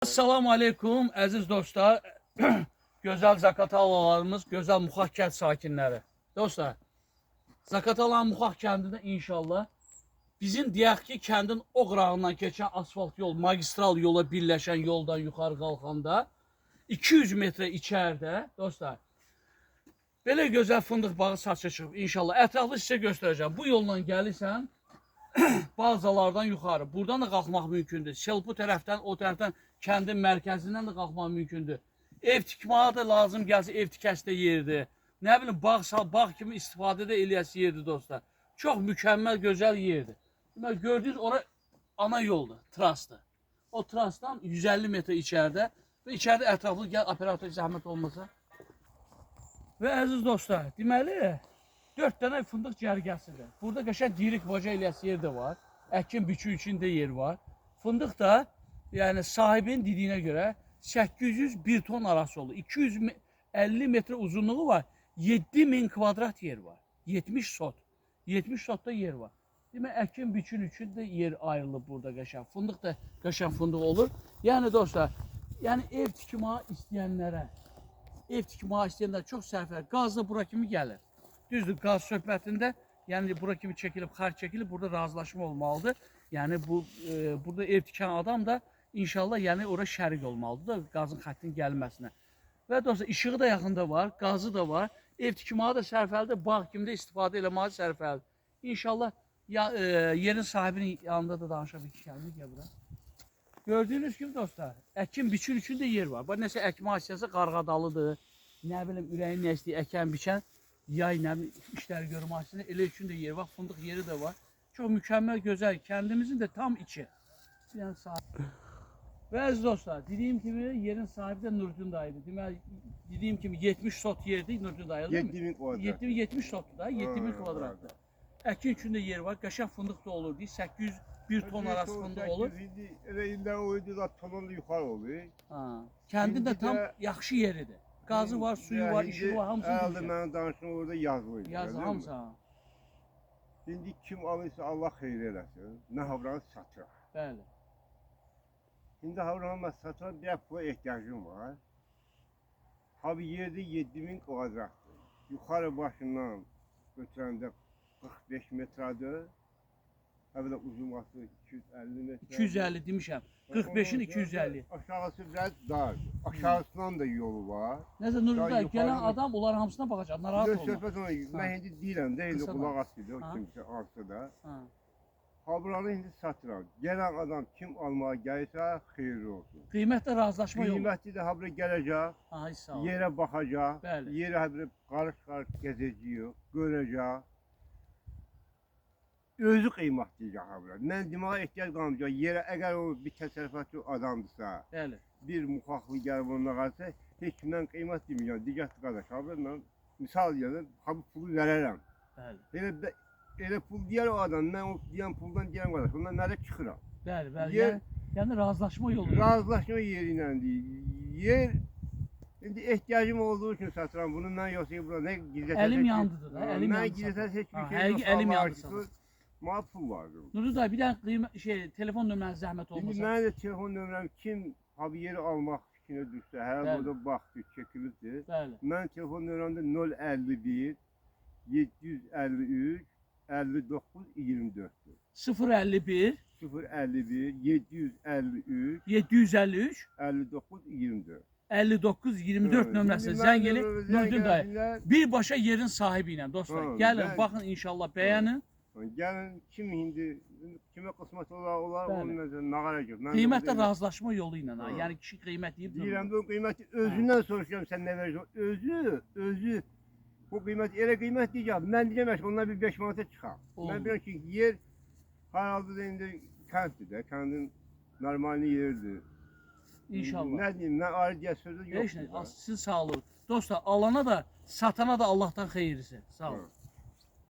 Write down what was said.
Assalamu aleykum əziz dostlar, gözəl Zakatalalarımız, gözəl Muxaq kənd sakinləri. Dostlar, Zakatala Muxaq kəndində inşallah bizim deyək ki, kəndin o qırağından keçən asfalt yol, magistral yola birləşən yoldan yuxarı qalxanda 200 metre içəridə, dostlar, belə gözəl fındıq bağı saçı çıxıb inşallah. Ətraflı sizə göstərəcəm. Bu yolla gəlirsən, bazalardan yuxarı. Buradan da qalxmaq mümkündür. Selpu tərəfdən, o tərəfdən kəndin mərkəzindən də qalxmaq mümkündür. Ev tikməyə də lazım gəlsə ev tikəsi yerdir. Nə bilim bağ kimi istifadə də eləyəsi yerdir dostlar. Çox mükəmməl, gözəl yerdir. Demək gördüyünüz ora ana yoldur, trasdır. O trasdan 150 metre içəridə və içəridə ətraflı gəl operator zəhmət olmasa. Və əziz dostlar, deməli 4 dənə fındıq cərgəsidir. Burada qəşəng dirik baca eləyəsi yer də var. Əkin biçi üçün də yer var. Fındıq da yəni sahibinin dediyinə görə 800-1 ton arası olur. 250 metre uzunluğu var. 7000 kvadrat yer var. 70 sot. 70 sotda yer var. Demək əkin biçin üçün də yer ayrılıb burada qəşəng. Fındıq da qəşəng fındıq olur. Yəni dostlar, yəni ev tikməyə istəyənlər çox sərfəli. Qaz da bura kimi gəlir. Düzdür, qaz söhbətində, yəni bura kimi çəkilib, xarc çəkilib, burada razılaşma olmalıdır. Yəni burada ev tikən adam da inşallah yəni ora şərik olmalıdır da qazın xəttin gəlməsinə. Və dostlar, işığı da yaxında var, qazı da var. Ev tikməyə də sərfəlidir, bağ kimi də istifadə eləməyə sərfəlidir. İnşallah yerin sahibinin yanında da danışa bir kəlmə gəl bura. Gördüyünüz kimi dostlar, əkin biçin üçün də yer var. Bax, nəsə əkmə hissəsi qarğadalıdır, nə bilim ürəyin nə istəyir, əkən biçən. Yay nə işləri görmək üçün elə üçün də yer var, fındıq yeri də var. Çox mükəmməl, gözəl, kəndimizin də tam içi. Yəni sahibi. Və əziz dostlar, dediyim kimi yerin sahibi də Nurdin dayıdır. Deməli, dediyim kimi 70 sot yerdir Nurdin dayı, değil mi? 7000 kvadrat. 70 sotdur da, 7000 kvadratdır. Əkin üçün də yer var, qəşəng fındıq da olur, 800-1 ton arası fındıq olur. Elə iller oydu da tonun da yuxarı olur. Kəndin də tam yaxşı yeridir. Gazı var, suyu var, işığı var, hamısını demişəm. Herhalde mənim danışım orada yazılıydı. Yazı hamısı. Şimdi kim alırsa Allah xeyir eləsin. Nə havranı satır. Bəli. Şimdi havranı satır, bir pula ehtiyacım var. Abi yerde 7000 kvadratdır. Yuxarı başından götürəndə 45 metradır. Hələ uzunluğu 250 metre. 250 demişəm. 45'in 250. Aşağısı biraz dar. Aşağısından da yolu var. Neyse Nurgül gelen adam onlar hamısına bakacak. Narahat olma. Söhbət ona, mən indi deyirəm də, indi qulaq asıdır o kimsə arsada. Habranı indi satıram. Gələn adam kim almağa gəlirsə xeyirli olsun. Qiymətlə razılaşma yolu. Qiymətli də habra gələcək, yerə baxacaq, yerə habra qarış-qarış gəzəcək, görəcək. Özü qiymətliyəcək habra. Mən deməyə ehtiyac qalmayacaq. Yerə əgər o bir təsərrüfatçı adamdırsa, bir muxaqlı gəlib onunla qalsa, heç kimdən qiymət deməyəcəm. Digərli qardaş, habra mən misal deyirəm, bu pulu verərəm. Elə pul deyər o adam, mən o deyən puldan deyərəm qardaş, ondan mənə çıxıram. Bəli. Yəni razılaşma yolu. Razılaşma yeri ilə deyil. Yer, indi ehtiyacım olduğu üçün satıram bunu, mən yoxsa burada nə gizlətəcək? Əlim yandıdır da, əlim yandı. Mən gizlətəcək heç bir şey yoxsa əlim yandı. Mənə pul vardı. Nurgül dayı, bir dənə telefon nömrəniz zəhmət olmasa. İndi mənim də telefon nömrəm kim abi yeri almaq fikrinə düşsə, hər burada baxdı, çəkilibdir. Mənim telefon nömrəmdə 051 753 59 24'dür. 051 753 59 24. 59 24 nömrəsi zəng elib Nurdin dayı. Birbaşa yerin sahibi ilə dostlar. Gəlin, baxın inşallah bəyənin. Gəlin kim indi kimə qismət olar onun nağara gör. Qiymətlə razılaşma yolu ilə, yəni kişi qiymət deyib. Deyirəm bu qiyməti özündən soruşuram, sən nə verirsən? Özü bu qiymət elə qiymət deyəcək. Mən deyəcəm ondan bir 5 manata çıxar. Mən bilirəm ki, yer haralda indi kənddir də, kəndin normal yeridir. İnşallah. Nə deyim, nə ayrı deyə sözü yoxdur. Sizin sağ olun. Dostlar, alana da, satana da Allah'tan xeyirisi. Sağ olun.